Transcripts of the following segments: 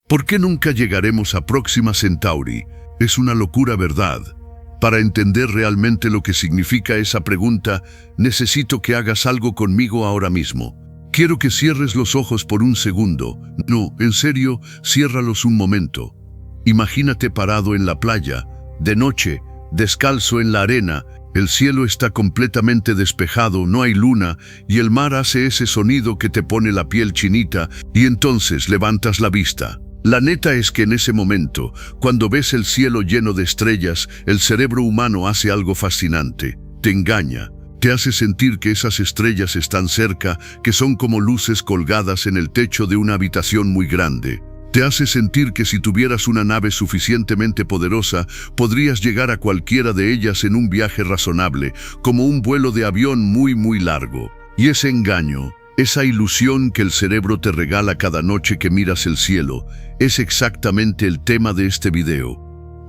¿Por qué nunca llegaremos a Próxima Centauri? Es una locura, ¿verdad? Para entender realmente lo que significa esa pregunta, necesito que hagas algo conmigo ahora mismo. Quiero que cierres los ojos por un segundo. No, en serio, ciérralos un momento. Imagínate parado en la playa, de noche, descalzo en la arena. El cielo está completamente despejado, no hay luna, y el mar hace ese sonido que te pone la piel chinita, y entonces levantas la vista. La neta es que en ese momento, cuando ves el cielo lleno de estrellas, el cerebro humano hace algo fascinante. Te engaña. Te hace sentir que esas estrellas están cerca, que son como luces colgadas en el techo de una habitación muy grande. Te hace sentir que si tuvieras una nave suficientemente poderosa, podrías llegar a cualquiera de ellas en un viaje razonable, como un vuelo de avión muy largo. Y ese engaño, esa ilusión que el cerebro te regala cada noche que miras el cielo, es exactamente el tema de este video.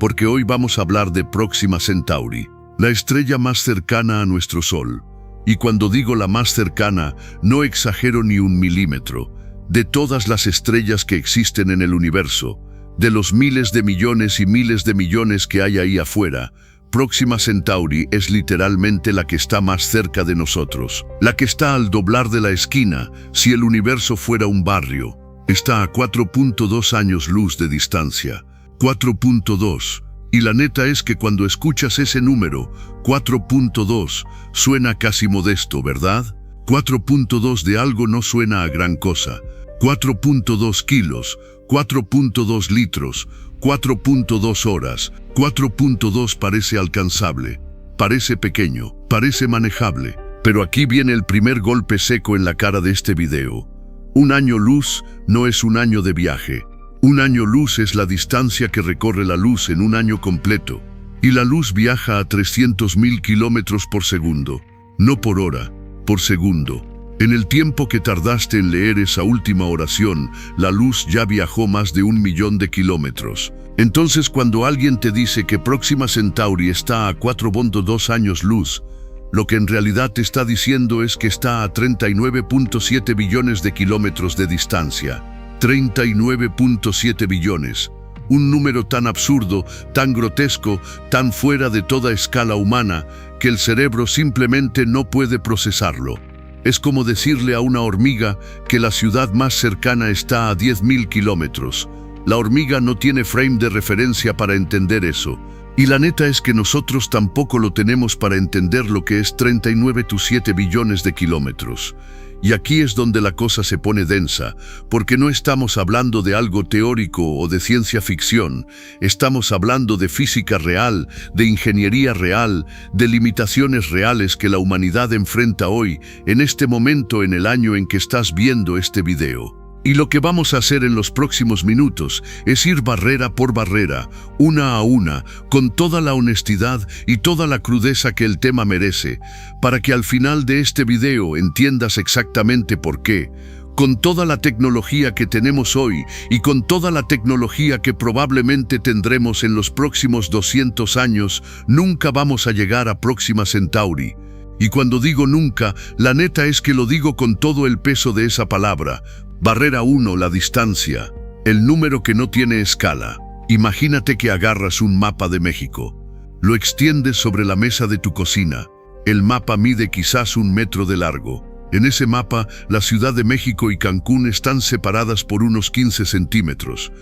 Porque hoy vamos a hablar de Próxima Centauri, la estrella más cercana a nuestro Sol. Y cuando digo la más cercana, no exagero ni un milímetro. De todas las estrellas que existen en el universo, de los miles de millones y miles de millones que hay ahí afuera, Próxima Centauri es literalmente la que está más cerca de nosotros, la que está al doblar de la esquina. Si el universo fuera un barrio, está a 4.2 años luz de distancia. 4.2. Y la neta es que cuando escuchas ese número, 4.2, suena casi modesto, ¿verdad? 4.2 de algo no suena a gran cosa. 4.2 kilos, 4.2 litros, 4.2 horas, 4.2 parece alcanzable, parece pequeño, parece manejable. Pero aquí viene el primer golpe seco en la cara de este video. Un año luz no es un año de viaje. Un año luz es la distancia que recorre la luz en un año completo. Y la luz viaja a 300.000 kilómetros por segundo, no por hora, por segundo. En el tiempo que tardaste en leer esa última oración, la luz ya viajó más de 1 millón de kilómetros. Entonces, cuando alguien te dice que Próxima Centauri está a 4.2 años luz, lo que en realidad te está diciendo es que está a 39.7 billones de kilómetros de distancia. 39.7 billones. Un número tan absurdo, tan grotesco, tan fuera de toda escala humana, que el cerebro simplemente no puede procesarlo. Es como decirle a una hormiga que la ciudad más cercana está a 10.000 kilómetros. La hormiga no tiene frame de referencia para entender eso. Y la neta es que nosotros tampoco lo tenemos para entender lo que es 39.7 billones de kilómetros. Y aquí es donde la cosa se pone densa, porque no estamos hablando de algo teórico o de ciencia ficción, estamos hablando de física real, de ingeniería real, de limitaciones reales que la humanidad enfrenta hoy, en este momento en el año en que estás viendo este video. Y lo que vamos a hacer en los próximos minutos es ir barrera por barrera, una a una, con toda la honestidad y toda la crudeza que el tema merece, para que al final de este video entiendas exactamente por qué. Con toda la tecnología que tenemos hoy y con toda la tecnología que probablemente tendremos en los próximos 200 años, nunca vamos a llegar a Próxima Centauri. Y cuando digo nunca, la neta es que lo digo con todo el peso de esa palabra. Barrera 1, la distancia, el número que no tiene escala. Imagínate que agarras un mapa de México, lo extiendes sobre la mesa de tu cocina. El mapa mide quizás 1 metro de largo. En ese mapa, la Ciudad de México y Cancún están separadas por unos 15 centímetros.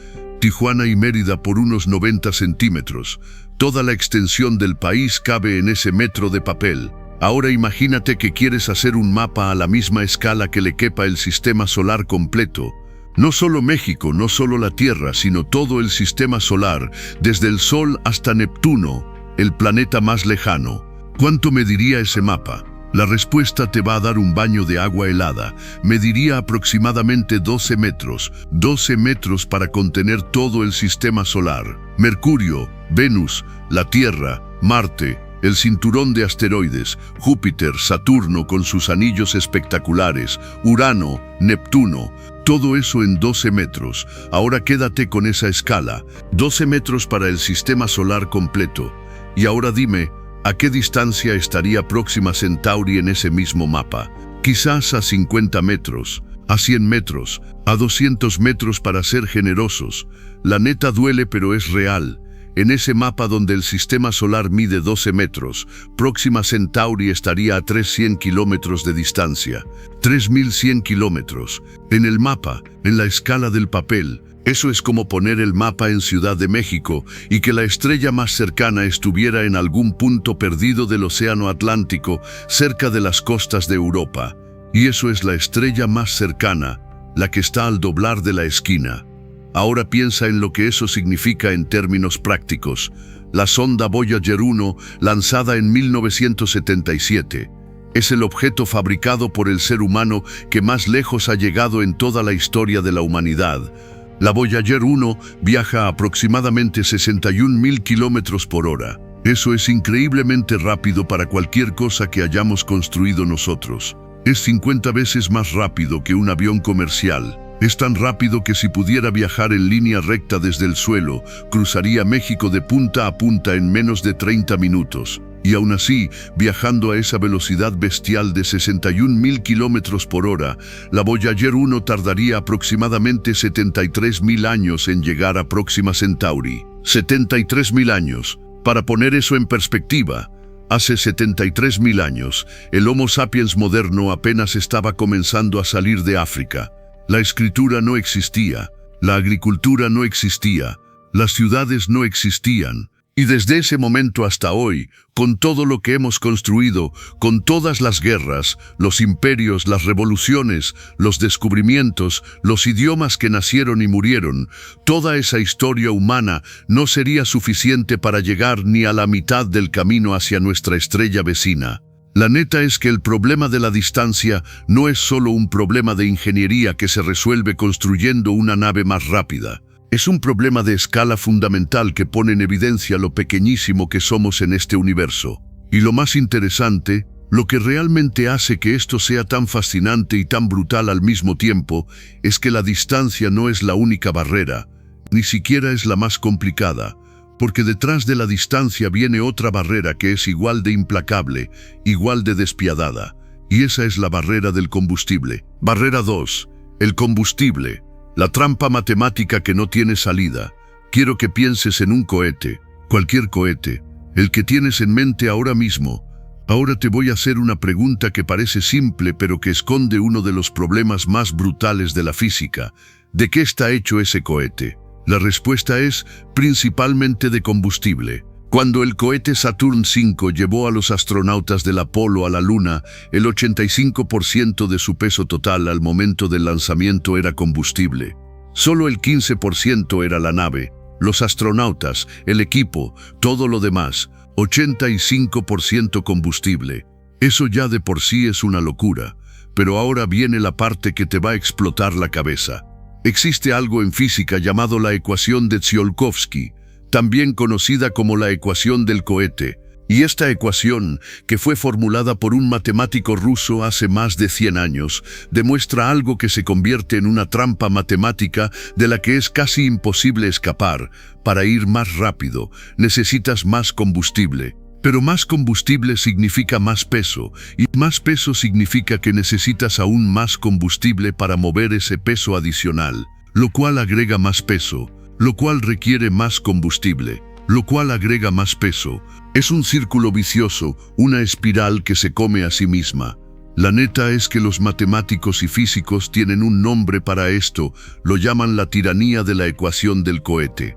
Tijuana y Mérida por unos 90 centímetros. Toda la extensión del país cabe en ese metro de papel. Ahora imagínate que quieres hacer un mapa a la misma escala que le quepa el sistema solar completo. No solo México, no solo la Tierra, sino todo el sistema solar, desde el Sol hasta Neptuno, el planeta más lejano. ¿Cuánto mediría ese mapa? La respuesta te va a dar un baño de agua helada. Mediría aproximadamente 12 metros. 12 metros para contener todo el sistema solar. Mercurio, Venus, la Tierra, Marte, el cinturón de asteroides, Júpiter, Saturno con sus anillos espectaculares, Urano, Neptuno, todo eso en 12 metros. Ahora quédate con esa escala, 12 metros para el sistema solar completo. Y ahora dime, ¿a qué distancia estaría Próxima Centauri en ese mismo mapa? Quizás a 50 metros, a 100 metros, A 200 metros para ser generosos. La neta duele, pero es real. En ese mapa donde el sistema solar mide 12 metros, Próxima Centauri estaría a 300 kilómetros de distancia. 3100 kilómetros. En el mapa, en la escala del papel, eso es como poner el mapa en Ciudad de México y que la estrella más cercana estuviera en algún punto perdido del Océano Atlántico, cerca de las costas de Europa. Y eso es la estrella más cercana, la que está al doblar de la esquina. Ahora piensa en lo que eso significa en términos prácticos. La sonda Voyager 1, lanzada en 1977, es el objeto fabricado por el ser humano que más lejos ha llegado en toda la historia de la humanidad. La Voyager 1 viaja a aproximadamente 61.000 kilómetros por hora. Eso es increíblemente rápido para cualquier cosa que hayamos construido nosotros. Es 50 veces más rápido que un avión comercial. Es tan rápido que si pudiera viajar en línea recta desde el suelo, cruzaría México de punta a punta en menos de 30 minutos. Y aún así, viajando a esa velocidad bestial de 61.000 kilómetros por hora, la Voyager 1 tardaría aproximadamente 73.000 años en llegar a Próxima Centauri. 73.000 años. Para poner eso en perspectiva, hace 73.000 años, el Homo sapiens moderno apenas estaba comenzando a salir de África. La escritura no existía, la agricultura no existía, las ciudades no existían. Y desde ese momento hasta hoy, con todo lo que hemos construido, con todas las guerras, los imperios, las revoluciones, los descubrimientos, los idiomas que nacieron y murieron, toda esa historia humana no sería suficiente para llegar ni a la mitad del camino hacia nuestra estrella vecina. La neta es que el problema de la distancia no es solo un problema de ingeniería que se resuelve construyendo una nave más rápida. Es un problema de escala fundamental que pone en evidencia lo pequeñísimo que somos en este universo. Y lo más interesante, lo que realmente hace que esto sea tan fascinante y tan brutal al mismo tiempo, es que la distancia no es la única barrera, ni siquiera es la más complicada, porque detrás de la distancia viene otra barrera que es igual de implacable, igual de despiadada, y esa es la barrera del combustible. Barrera 2, el combustible. La trampa matemática que no tiene salida. Quiero que pienses en un cohete, cualquier cohete, el que tienes en mente ahora mismo. Ahora te voy a hacer una pregunta que parece simple pero que esconde uno de los problemas más brutales de la física. ¿De qué está hecho ese cohete? La respuesta es principalmente de combustible. Cuando el cohete Saturn V llevó a los astronautas del Apolo a la Luna, el 85% de su peso total al momento del lanzamiento era combustible. Solo el 15% era la nave, los astronautas, el equipo, todo lo demás, 85% combustible. Eso ya de por sí es una locura, pero ahora viene la parte que te va a explotar la cabeza. Existe algo en física llamado la ecuación de Tsiolkovsky, también conocida como la ecuación del cohete, y esta ecuación, que fue formulada por un matemático ruso hace más de 100 años, demuestra algo que se convierte en una trampa matemática de la que es casi imposible escapar. Para ir más rápido, necesitas más combustible. Pero más combustible significa más peso, y más peso significa que necesitas aún más combustible para mover ese peso adicional, lo cual agrega más peso, lo cual requiere más combustible, lo cual agrega más peso. Es un círculo vicioso, una espiral que se come a sí misma. La neta es que los matemáticos y físicos tienen un nombre para esto, lo llaman la tiranía de la ecuación del cohete.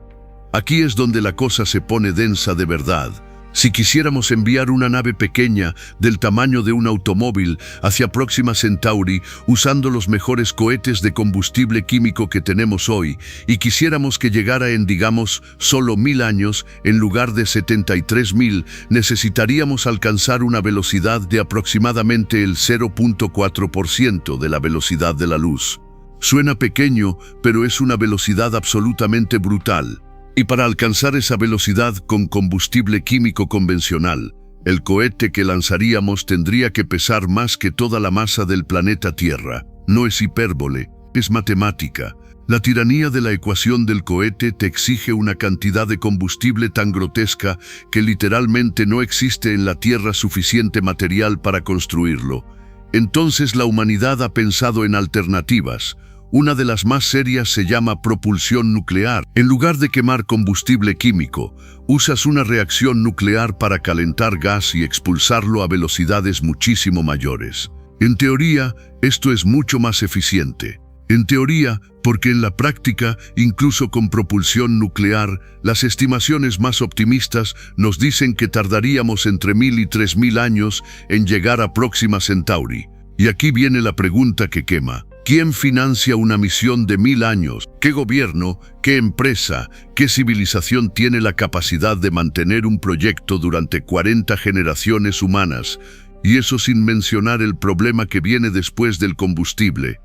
Aquí es donde la cosa se pone densa de verdad. Si quisiéramos enviar una nave pequeña del tamaño de un automóvil hacia Próxima Centauri usando los mejores cohetes de combustible químico que tenemos hoy y quisiéramos que llegara en, digamos, solo 1000 años en lugar de 73.000, necesitaríamos alcanzar una velocidad de aproximadamente el 0.4% de la velocidad de la luz. Suena pequeño, pero es una velocidad absolutamente brutal. Y para alcanzar esa velocidad con combustible químico convencional, el cohete que lanzaríamos tendría que pesar más que toda la masa del planeta Tierra. No es hipérbole, es matemática. La tiranía de la ecuación del cohete te exige una cantidad de combustible tan grotesca que literalmente no existe en la Tierra suficiente material para construirlo. Entonces la humanidad ha pensado en alternativas. Una de las más serias se llama propulsión nuclear. En lugar de quemar combustible químico, usas una reacción nuclear para calentar gas y expulsarlo a velocidades muchísimo mayores. En teoría, esto es mucho más eficiente. En teoría, porque en la práctica, incluso con propulsión nuclear, las estimaciones más optimistas nos dicen que tardaríamos entre 1000 y 3000 años en llegar a Próxima Centauri. Y aquí viene la pregunta que quema. ¿Quién financia una misión de 1000 años? ¿Qué gobierno, qué empresa, qué civilización tiene la capacidad de mantener un proyecto durante 40 generaciones humanas? Y eso sin mencionar el problema que viene después del combustible.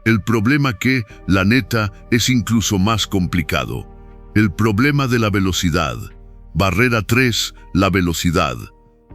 El problema que, la neta, es incluso más complicado. El problema de la velocidad. Barrera 3, la velocidad.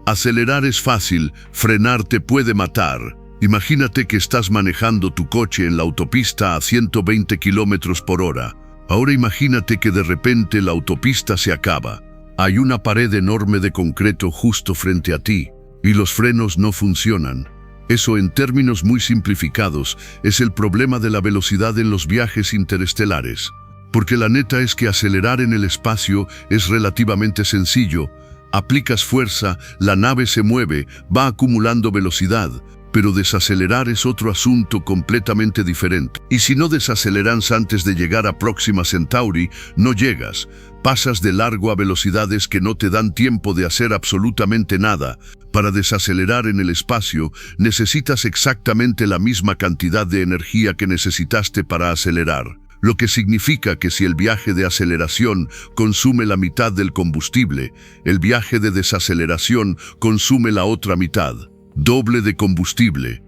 Acelerar es fácil, frenar te puede matar. Imagínate que estás manejando tu coche en la autopista a 120 kilómetros por hora. Ahora imagínate que de repente la autopista se acaba. Hay una pared enorme de concreto justo frente a ti y los frenos no funcionan. Eso, en términos muy simplificados, es el problema de la velocidad en los viajes interestelares. Porque la neta es que acelerar en el espacio es relativamente sencillo. Aplicas fuerza, la nave se mueve, va acumulando velocidad. Pero desacelerar es otro asunto completamente diferente. Y si no desaceleras antes de llegar a Próxima Centauri, no llegas. Pasas de largo a velocidades que no te dan tiempo de hacer absolutamente nada. Para desacelerar en el espacio, necesitas exactamente la misma cantidad de energía que necesitaste para acelerar. Lo que significa que si el viaje de aceleración consume la mitad del combustible, el viaje de desaceleración consume la otra mitad. Doble de combustible,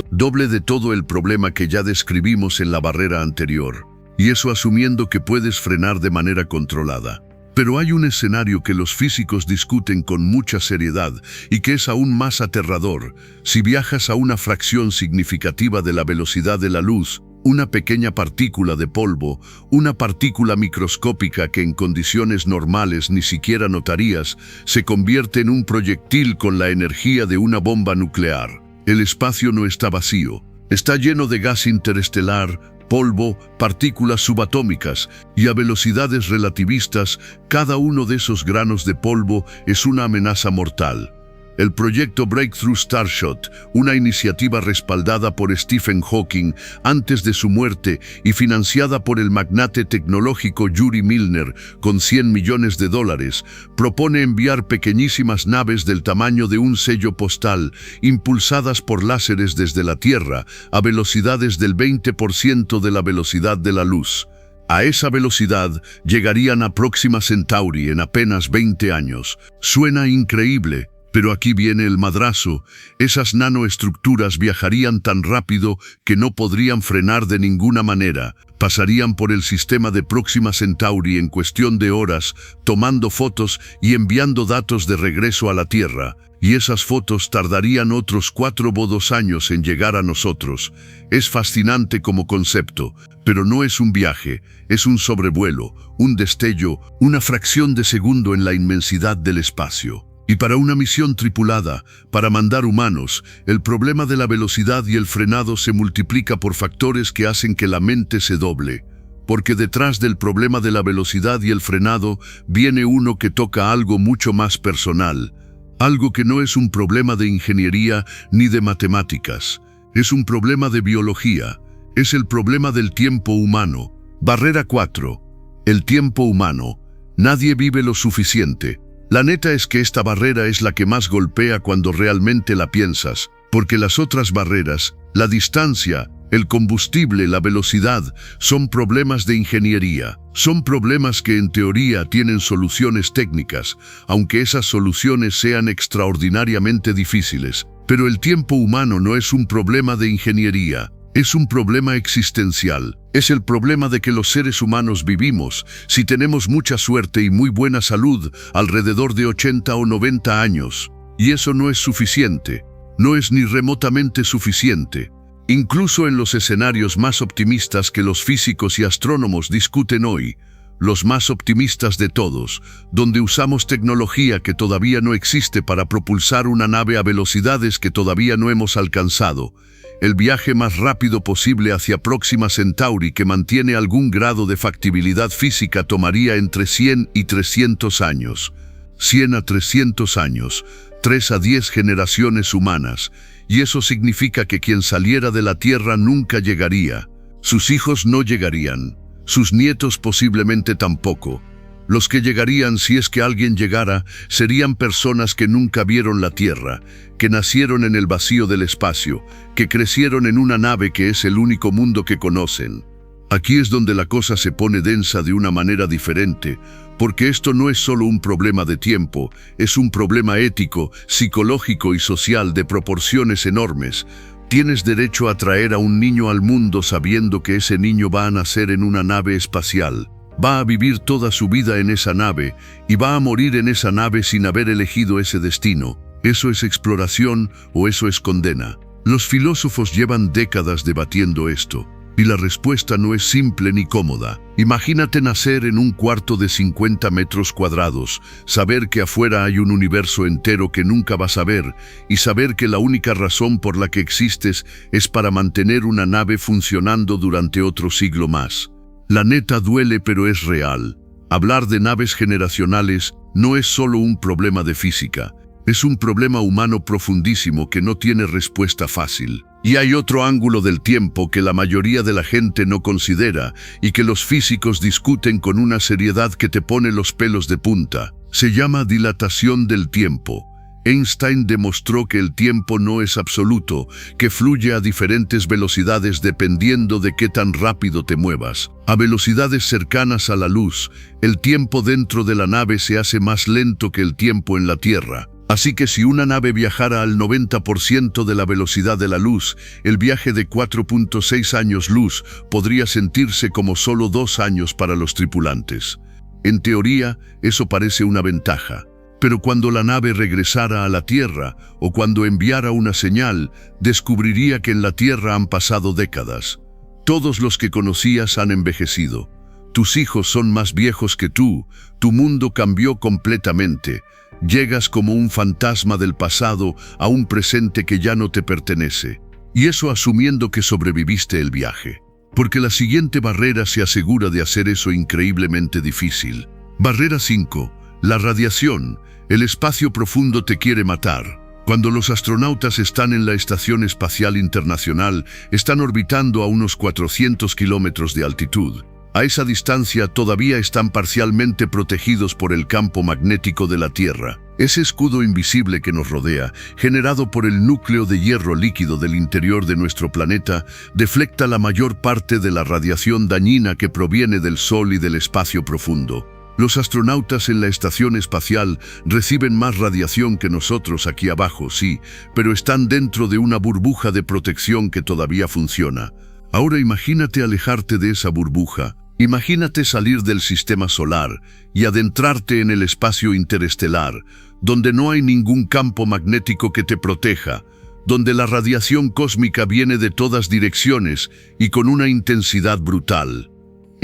doble de todo el problema que ya describimos en la barrera anterior. Y eso asumiendo que puedes frenar de manera controlada. Pero hay un escenario que los físicos discuten con mucha seriedad y que es aún más aterrador. Si viajas a una fracción significativa de la velocidad de la luz, una pequeña partícula de polvo, una partícula microscópica que en condiciones normales ni siquiera notarías, se convierte en un proyectil con la energía de una bomba nuclear. El espacio no está vacío, está lleno de gas interestelar, polvo, partículas subatómicas, y a velocidades relativistas, cada uno de esos granos de polvo es una amenaza mortal. El proyecto Breakthrough Starshot, una iniciativa respaldada por Stephen Hawking antes de su muerte y financiada por el magnate tecnológico Yuri Milner con $100 millones, propone enviar pequeñísimas naves del tamaño de un sello postal, impulsadas por láseres desde la Tierra, a velocidades del 20% de la velocidad de la luz. A esa velocidad llegarían a Próxima Centauri en apenas 20 años. Suena increíble. Pero aquí viene el madrazo. Esas nanoestructuras viajarían tan rápido que no podrían frenar de ninguna manera. Pasarían por el sistema de Próxima Centauri en cuestión de horas, tomando fotos y enviando datos de regreso a la Tierra. Y esas fotos tardarían otros 4 o 2 años en llegar a nosotros. Es fascinante como concepto, pero no es un viaje, es un sobrevuelo, un destello, una fracción de segundo en la inmensidad del espacio. Y para una misión tripulada, para mandar humanos, el problema de la velocidad y el frenado se multiplica por factores que hacen que la mente se doble. Porque detrás del problema de la velocidad y el frenado viene uno que toca algo mucho más personal. Algo que no es un problema de ingeniería ni de matemáticas. Es un problema de biología. Es el problema del tiempo humano. Barrera 4. El tiempo humano. Nadie vive lo suficiente. La neta es que esta barrera es la que más golpea cuando realmente la piensas, porque las otras barreras, la distancia, el combustible, la velocidad, son problemas de ingeniería. Son problemas que en teoría tienen soluciones técnicas, aunque esas soluciones sean extraordinariamente difíciles. Pero el tiempo humano no es un problema de ingeniería. Es un problema existencial. Es el problema de que los seres humanos vivimos, si tenemos mucha suerte y muy buena salud, alrededor de 80 o 90 años. Y eso no es suficiente. No es ni remotamente suficiente. Incluso en los escenarios más optimistas que los físicos y astrónomos discuten hoy, los más optimistas de todos, donde usamos tecnología que todavía no existe para propulsar una nave a velocidades que todavía no hemos alcanzado, el viaje más rápido posible hacia Próxima Centauri que mantiene algún grado de factibilidad física tomaría entre 100 y 300 años. 100 a 300 años, 3 a 10 generaciones humanas, y eso significa que quien saliera de la Tierra nunca llegaría. Sus hijos no llegarían, sus nietos posiblemente tampoco. Los que llegarían, si es que alguien llegara, serían personas que nunca vieron la Tierra, que nacieron en el vacío del espacio, que crecieron en una nave que es el único mundo que conocen. Aquí es donde la cosa se pone densa de una manera diferente, porque esto no es solo un problema de tiempo, es un problema ético, psicológico y social de proporciones enormes. Tienes derecho a traer a un niño al mundo sabiendo que ese niño va a nacer en una nave espacial. Va a vivir toda su vida en esa nave y va a morir en esa nave sin haber elegido ese destino. ¿Eso es exploración o eso es condena? Los filósofos llevan décadas debatiendo esto, y la respuesta no es simple ni cómoda. Imagínate nacer en un cuarto de 50 metros cuadrados, saber que afuera hay un universo entero que nunca vas a ver, y saber que la única razón por la que existes es para mantener una nave funcionando durante otro siglo más. La neta duele, pero es real. Hablar de naves generacionales no es solo un problema de física, es un problema humano profundísimo que no tiene respuesta fácil. Y hay otro ángulo del tiempo que la mayoría de la gente no considera y que los físicos discuten con una seriedad que te pone los pelos de punta. Se llama dilatación del tiempo. Einstein demostró que el tiempo no es absoluto, que fluye a diferentes velocidades dependiendo de qué tan rápido te muevas. A velocidades cercanas a la luz, el tiempo dentro de la nave se hace más lento que el tiempo en la Tierra. Así que si una nave viajara al 90% de la velocidad de la luz, el viaje de 4.6 años luz podría sentirse como solo 2 años para los tripulantes. En teoría, eso parece una ventaja. Pero cuando la nave regresara a la Tierra o cuando enviara una señal, descubriría que en la Tierra han pasado décadas. Todos los que conocías han envejecido. Tus hijos son más viejos que tú. Tu mundo cambió completamente. Llegas como un fantasma del pasado a un presente que ya no te pertenece. Y eso asumiendo que sobreviviste el viaje. Porque la siguiente barrera se asegura de hacer eso increíblemente difícil. Barrera 5. La radiación. El espacio profundo te quiere matar. Cuando los astronautas están en la Estación Espacial Internacional, están orbitando a unos 400 kilómetros de altitud. A esa distancia todavía están parcialmente protegidos por el campo magnético de la Tierra. Ese escudo invisible que nos rodea, generado por el núcleo de hierro líquido del interior de nuestro planeta, deflecta la mayor parte de la radiación dañina que proviene del Sol y del espacio profundo. Los astronautas en la estación espacial reciben más radiación que nosotros aquí abajo, sí, pero están dentro de una burbuja de protección que todavía funciona. Ahora imagínate alejarte de esa burbuja. Imagínate salir del sistema solar y adentrarte en el espacio interestelar, donde no hay ningún campo magnético que te proteja, donde la radiación cósmica viene de todas direcciones y con una intensidad brutal.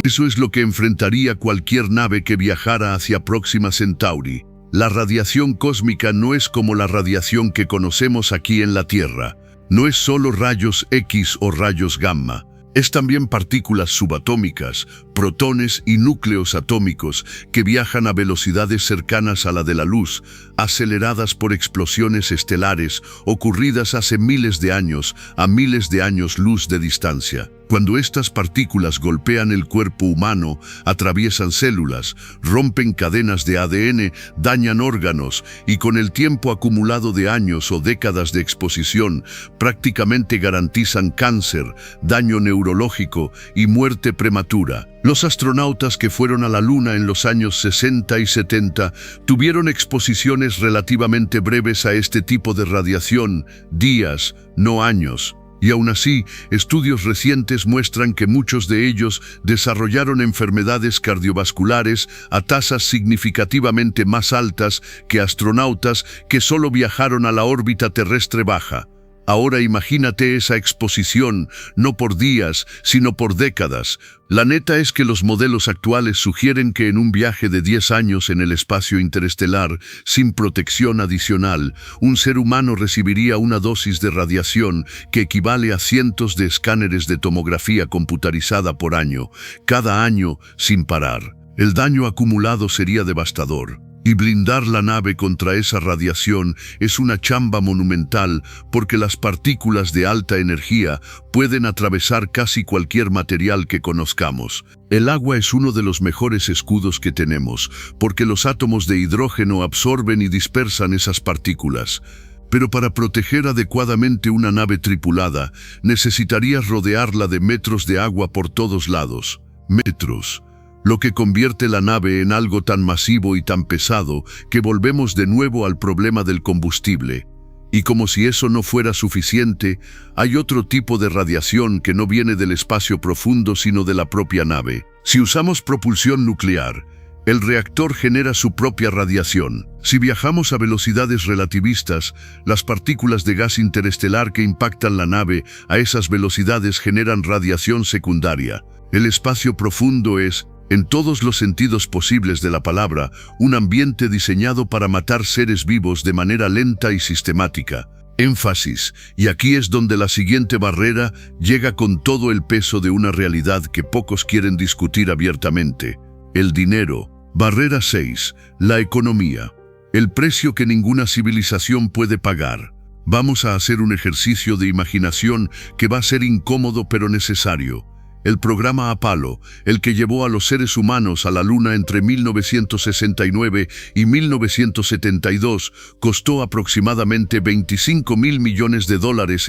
Eso es lo que enfrentaría cualquier nave que viajara hacia Próxima Centauri. La radiación cósmica no es como la radiación que conocemos aquí en la Tierra. No es solo rayos X o rayos gamma. Es también partículas subatómicas, protones y núcleos atómicos que viajan a velocidades cercanas a la de la luz, aceleradas por explosiones estelares ocurridas hace miles de años a miles de años luz de distancia. Cuando estas partículas golpean el cuerpo humano, atraviesan células, rompen cadenas de ADN, dañan órganos y con el tiempo acumulado de años o décadas de exposición, prácticamente garantizan cáncer, daño neurológico y muerte prematura. Los astronautas que fueron a la Luna en los años 60 y 70 tuvieron exposiciones relativamente breves a este tipo de radiación, días, no años. Y aún así, estudios recientes muestran que muchos de ellos desarrollaron enfermedades cardiovasculares a tasas significativamente más altas que astronautas que solo viajaron a la órbita terrestre baja. Ahora imagínate esa exposición, no por días, sino por décadas. La neta es que los modelos actuales sugieren que en un viaje de 10 años en el espacio interestelar, sin protección adicional, un ser humano recibiría una dosis de radiación que equivale a cientos de escáneres de tomografía computarizada por año, cada año sin parar. El daño acumulado sería devastador. Y blindar la nave contra esa radiación es una chamba monumental porque las partículas de alta energía pueden atravesar casi cualquier material que conozcamos. El agua es uno de los mejores escudos que tenemos porque los átomos de hidrógeno absorben y dispersan esas partículas. Pero para proteger adecuadamente una nave tripulada, necesitarías rodearla de metros de agua por todos lados. Metros. Lo que convierte la nave en algo tan masivo y tan pesado que volvemos de nuevo al problema del combustible. Y como si eso no fuera suficiente, hay otro tipo de radiación que no viene del espacio profundo sino de la propia nave. Si usamos propulsión nuclear, el reactor genera su propia radiación. Si viajamos a velocidades relativistas, las partículas de gas interestelar que impactan la nave a esas velocidades generan radiación secundaria. El espacio profundo es, en todos los sentidos posibles de la palabra, un ambiente diseñado para matar seres vivos de manera lenta y sistemática. Énfasis, y aquí es donde la siguiente barrera llega con todo el peso de una realidad que pocos quieren discutir abiertamente: el dinero. Barrera 6. La economía. El precio que ninguna civilización puede pagar. Vamos a hacer un ejercicio de imaginación que va a ser incómodo pero necesario. El programa Apolo, el que llevó a los seres humanos a la Luna entre 1969 y 1972, costó aproximadamente $25.000 millones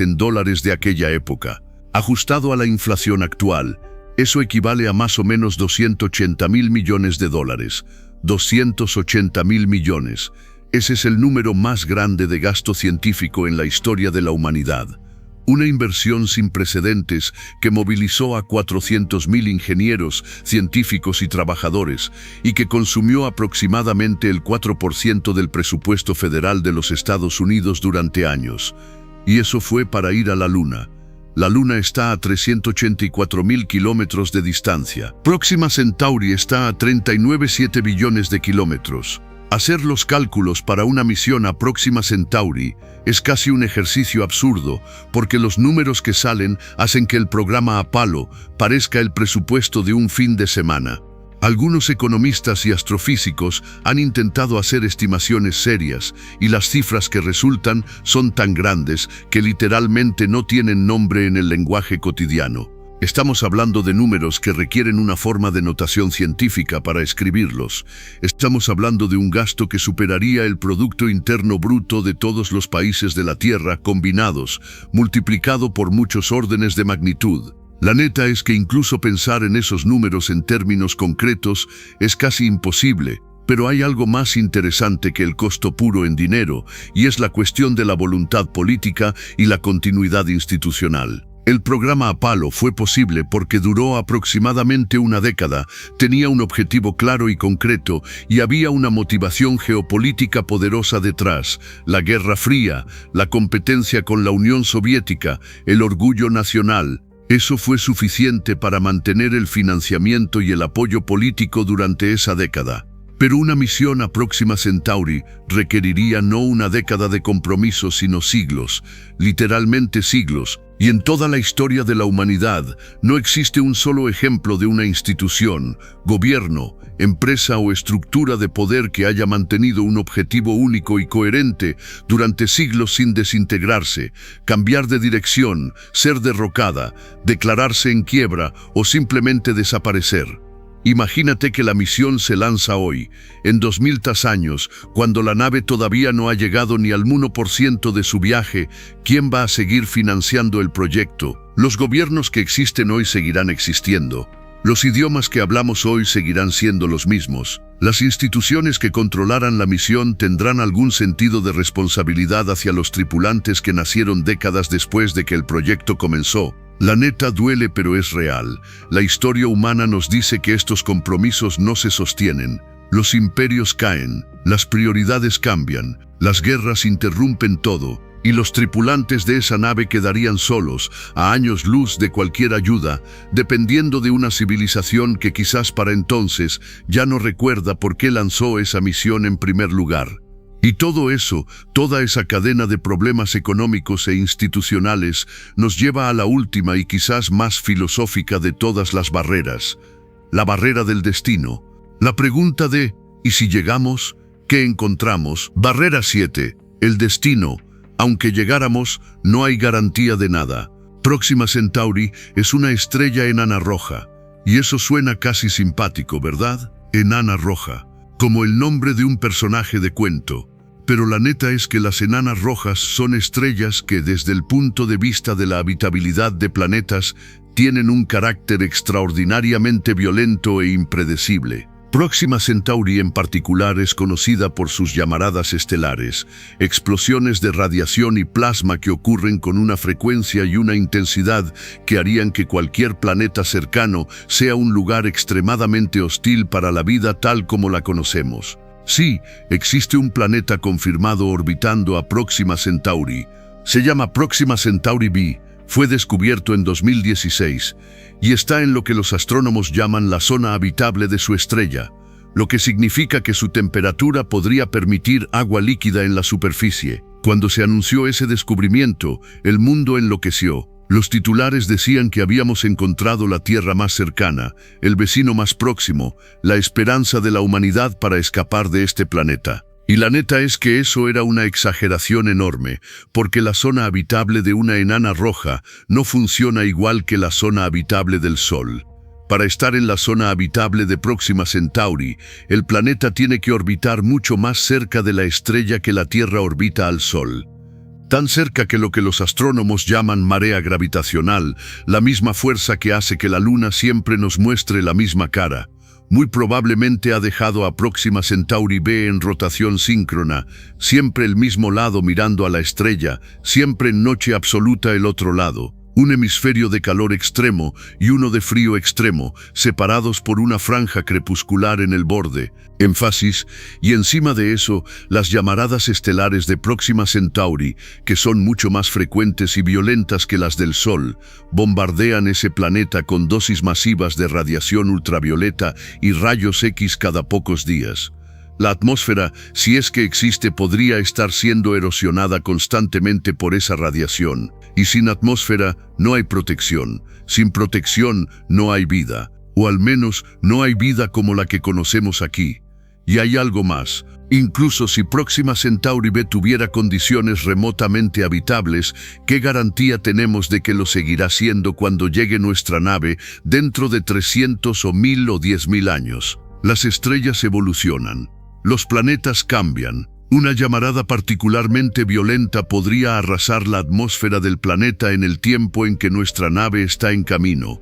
en dólares de aquella época. Ajustado a la inflación actual, eso equivale a más o menos $280.000 millones. $280.000 millones. Ese es el número más grande de gasto científico en la historia de la humanidad. Una inversión sin precedentes que movilizó a 400.000 ingenieros, científicos y trabajadores y que consumió aproximadamente el 4% del presupuesto federal de los Estados Unidos durante años. Y eso fue para ir a la Luna. La Luna está a 384.000 kilómetros de distancia. Próxima Centauri está a 39,7 billones de kilómetros. Hacer los cálculos para una misión a Próxima Centauri es casi un ejercicio absurdo, porque los números que salen hacen que el programa Apolo parezca el presupuesto de un fin de semana. Algunos economistas y astrofísicos han intentado hacer estimaciones serias, y las cifras que resultan son tan grandes que literalmente no tienen nombre en el lenguaje cotidiano. Estamos hablando de números que requieren una forma de notación científica para escribirlos. Estamos hablando de un gasto que superaría el Producto Interno Bruto de todos los países de la Tierra combinados, multiplicado por muchos órdenes de magnitud. La neta es que incluso pensar en esos números en términos concretos es casi imposible, pero hay algo más interesante que el costo puro en dinero, y es la cuestión de la voluntad política y la continuidad institucional. El programa Apolo fue posible porque duró aproximadamente una década, tenía un objetivo claro y concreto y había una motivación geopolítica poderosa detrás: la Guerra Fría, la competencia con la Unión Soviética, el orgullo nacional. Eso fue suficiente para mantener el financiamiento y el apoyo político durante esa década. Pero una misión a Próxima Centauri requeriría no una década de compromiso, sino siglos, literalmente siglos. Y en toda la historia de la humanidad no existe un solo ejemplo de una institución, gobierno, empresa o estructura de poder que haya mantenido un objetivo único y coherente durante siglos sin desintegrarse, cambiar de dirección, ser derrocada, declararse en quiebra o simplemente desaparecer. Imagínate que la misión se lanza hoy, en 2000 años, cuando la nave todavía no ha llegado ni al 1% de su viaje. ¿Quién va a seguir financiando el proyecto? Los gobiernos que existen hoy seguirán existiendo. Los idiomas que hablamos hoy seguirán siendo los mismos. Las instituciones que controlaran la misión tendrán algún sentido de responsabilidad hacia los tripulantes que nacieron décadas después de que el proyecto comenzó. La neta duele, pero es real. La historia humana nos dice que estos compromisos no se sostienen. Los imperios caen, las prioridades cambian, las guerras interrumpen todo, y los tripulantes de esa nave quedarían solos, a años luz de cualquier ayuda, dependiendo de una civilización que quizás para entonces ya no recuerda por qué lanzó esa misión en primer lugar. Y todo eso, toda esa cadena de problemas económicos e institucionales, nos lleva a la última y quizás más filosófica de todas las barreras, la barrera del destino. La pregunta de ¿y si llegamos? ¿Qué encontramos? Barrera 7. El destino. Aunque llegáramos, no hay garantía de nada. Próxima Centauri es una estrella enana roja. Y eso suena casi simpático, ¿verdad? Enana roja. Como el nombre de un personaje de cuento. Pero la neta es que las enanas rojas son estrellas que, desde el punto de vista de la habitabilidad de planetas, tienen un carácter extraordinariamente violento e impredecible. Próxima Centauri en particular es conocida por sus llamaradas estelares, explosiones de radiación y plasma que ocurren con una frecuencia y una intensidad que harían que cualquier planeta cercano sea un lugar extremadamente hostil para la vida tal como la conocemos. Sí, existe un planeta confirmado orbitando a Próxima Centauri. Se llama Próxima Centauri b. Fue descubierto en 2016 y está en lo que los astrónomos llaman la zona habitable de su estrella, lo que significa que su temperatura podría permitir agua líquida en la superficie. Cuando se anunció ese descubrimiento, el mundo enloqueció. Los titulares decían que habíamos encontrado la Tierra más cercana, el vecino más próximo, la esperanza de la humanidad para escapar de este planeta. Y la neta es que eso era una exageración enorme, porque la zona habitable de una enana roja no funciona igual que la zona habitable del Sol. Para estar en la zona habitable de Próxima Centauri, el planeta tiene que orbitar mucho más cerca de la estrella que la Tierra orbita al Sol. Tan cerca que lo que los astrónomos llaman marea gravitacional, la misma fuerza que hace que la Luna siempre nos muestre la misma cara. Muy probablemente ha dejado a Próxima Centauri b en rotación síncrona, siempre el mismo lado mirando a la estrella, siempre en noche absoluta el otro lado. Un hemisferio de calor extremo y uno de frío extremo, separados por una franja crepuscular en el borde, énfasis, y encima de eso, las llamaradas estelares de Próxima Centauri, que son mucho más frecuentes y violentas que las del Sol, bombardean ese planeta con dosis masivas de radiación ultravioleta y rayos X cada pocos días. La atmósfera, si es que existe, podría estar siendo erosionada constantemente por esa radiación. Y sin atmósfera no hay protección. Sin protección no hay vida. O al menos no hay vida como la que conocemos aquí. Y hay algo más. Incluso si Próxima Centauri b tuviera condiciones remotamente habitables, ¿qué garantía tenemos de que lo seguirá siendo cuando llegue nuestra nave dentro de 300 o 1000 o 10.000 años? Las estrellas evolucionan. Los planetas cambian. Una llamarada particularmente violenta podría arrasar la atmósfera del planeta en el tiempo en que nuestra nave está en camino.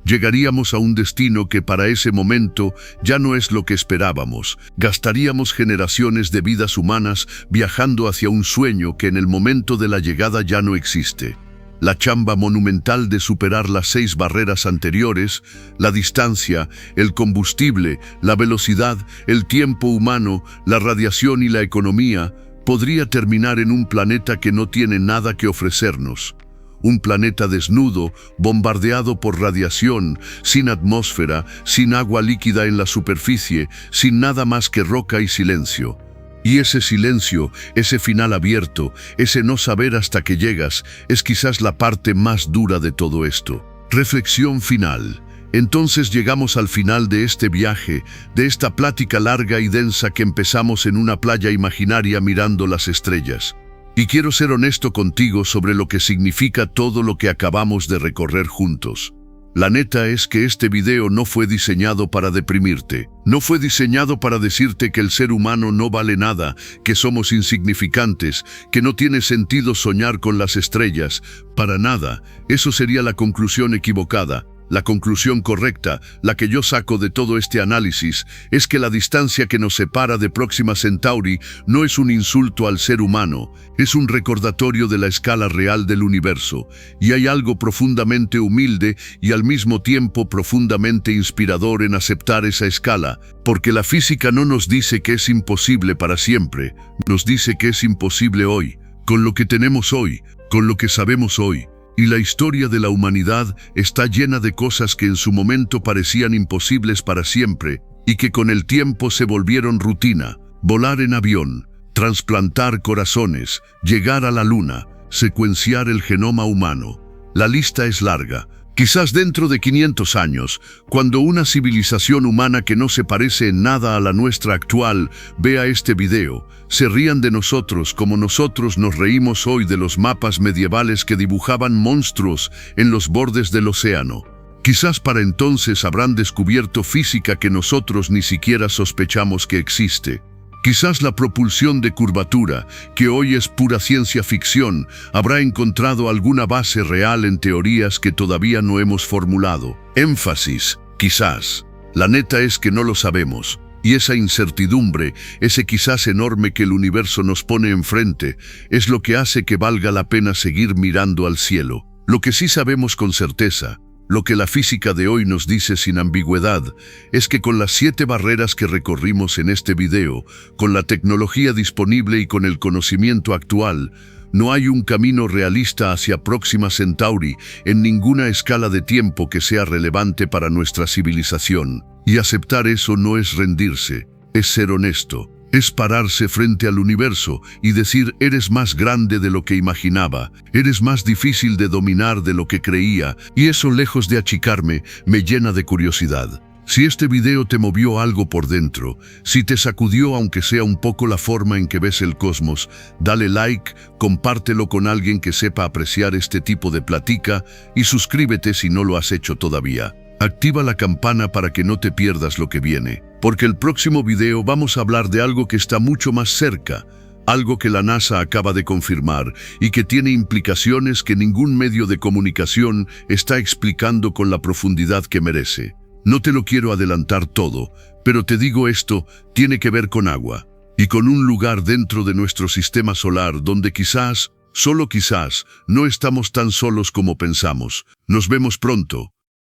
Llegaríamos a un destino que para ese momento ya no es lo que esperábamos. Gastaríamos generaciones de vidas humanas viajando hacia un sueño que en el momento de la llegada ya no existe. La chamba monumental de superar las 6 barreras anteriores, la distancia, el combustible, la velocidad, el tiempo humano, la radiación y la economía, podría terminar en un planeta que no tiene nada que ofrecernos. Un planeta desnudo, bombardeado por radiación, sin atmósfera, sin agua líquida en la superficie, sin nada más que roca y silencio. Y ese silencio, ese final abierto, ese no saber hasta que llegas, es quizás la parte más dura de todo esto. Reflexión final. Entonces llegamos al final de este viaje, de esta plática larga y densa que empezamos en una playa imaginaria mirando las estrellas. Y quiero ser honesto contigo sobre lo que significa todo lo que acabamos de recorrer juntos. La neta es que este video no fue diseñado para deprimirte. No fue diseñado para decirte que el ser humano no vale nada, que somos insignificantes, que no tiene sentido soñar con las estrellas. Para nada. Eso sería la conclusión equivocada. La conclusión correcta, la que yo saco de todo este análisis, es que la distancia que nos separa de Próxima Centauri no es un insulto al ser humano, es un recordatorio de la escala real del universo, y hay algo profundamente humilde y al mismo tiempo profundamente inspirador en aceptar esa escala, porque la física no nos dice que es imposible para siempre, nos dice que es imposible hoy. con lo que tenemos hoy, con lo que sabemos hoy. Y la historia de la humanidad está llena de cosas que en su momento parecían imposibles para siempre y que con el tiempo se volvieron rutina. Volar en avión, trasplantar corazones, llegar a la luna, secuenciar el genoma humano. La lista es larga. Quizás dentro de 500 años, cuando una civilización humana que no se parece en nada a la nuestra actual vea este video, se rían de nosotros como nosotros nos reímos hoy de los mapas medievales que dibujaban monstruos en los bordes del océano. Quizás para entonces habrán descubierto física que nosotros ni siquiera sospechamos que existe. Quizás la propulsión de curvatura, que hoy es pura ciencia ficción, habrá encontrado alguna base real en teorías que todavía no hemos formulado. Énfasis, quizás. La neta es que no lo sabemos. Y esa incertidumbre, ese quizás enorme que el universo nos pone enfrente, es lo que hace que valga la pena seguir mirando al cielo. Lo que sí sabemos con certeza, lo que la física de hoy nos dice sin ambigüedad, es que con las 7 barreras que recorrimos en este video, con la tecnología disponible y con el conocimiento actual, no hay un camino realista hacia Próxima Centauri en ninguna escala de tiempo que sea relevante para nuestra civilización. Y aceptar eso no es rendirse, es ser honesto. Es pararse frente al universo y decir, eres más grande de lo que imaginaba, eres más difícil de dominar de lo que creía, y eso, lejos de achicarme, me llena de curiosidad. Si este video te movió algo por dentro, si te sacudió aunque sea un poco la forma en que ves el cosmos, dale like, compártelo con alguien que sepa apreciar este tipo de plática y suscríbete si no lo has hecho todavía. Activa la campana para que no te pierdas lo que viene, porque el próximo video vamos a hablar de algo que está mucho más cerca, algo que la NASA acaba de confirmar y que tiene implicaciones que ningún medio de comunicación está explicando con la profundidad que merece. No te lo quiero adelantar todo, pero te digo esto, tiene que ver con agua, y con un lugar dentro de nuestro sistema solar donde quizás, solo quizás, no estamos tan solos como pensamos. Nos vemos pronto.